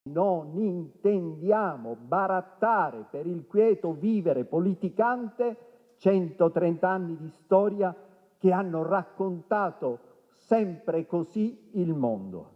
Non intendiamo barattare per il quieto vivere politicante 130 anni di storia che hanno raccontato sempre così il mondo.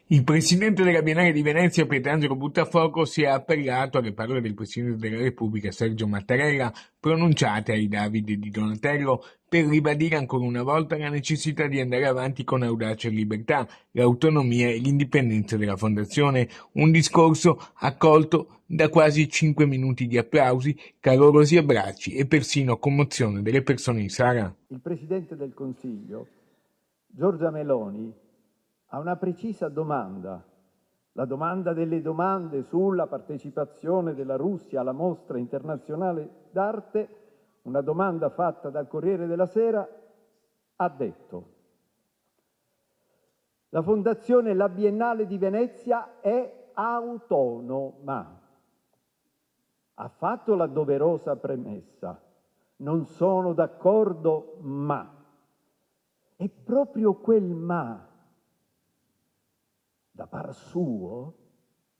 Il presidente della Biennale di Venezia, Pietrangelo Buttafuoco, si è appellato alle parole del Presidente della Repubblica, Sergio Mattarella, pronunciate ai Davide di Donatello, per ribadire ancora una volta la necessità di andare avanti con audacia e libertà, l'autonomia e l'indipendenza della Fondazione. Un discorso accolto da quasi 5 minuti di applausi, calorosi abbracci e persino commozione delle persone in sala. Il Presidente del Consiglio, Giorgia Meloni, ha una precisa domanda, la domanda delle domande sulla partecipazione della Russia alla Mostra internazionale d'arte, una domanda fatta dal Corriere della Sera, ha detto: la Fondazione La Biennale di Venezia è autonoma. Ha fatto la doverosa premessa: non sono d'accordo, ma. E proprio quel ma, da par suo,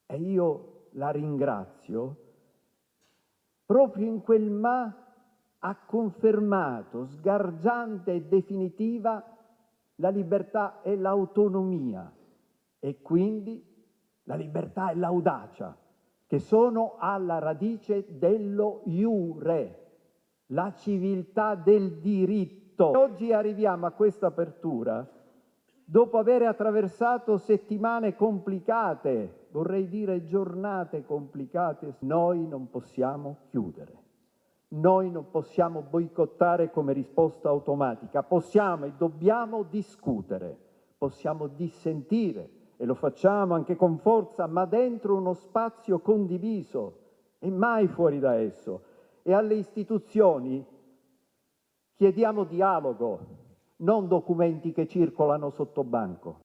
e io la ringrazio, proprio in quel ma ha confermato, sgargiante e definitiva, la libertà e l'autonomia, e quindi la libertà e l'audacia, che sono alla radice dello iure, la civiltà del diritto. Oggi arriviamo a questa apertura dopo aver attraversato settimane complicate, vorrei dire giornate complicate. Noi non possiamo chiudere, noi non possiamo boicottare come risposta automatica, possiamo e dobbiamo discutere, possiamo dissentire e lo facciamo anche con forza, ma dentro uno spazio condiviso e mai fuori da esso. E alle istituzioni chiediamo dialogo, non documenti che circolano sotto banco.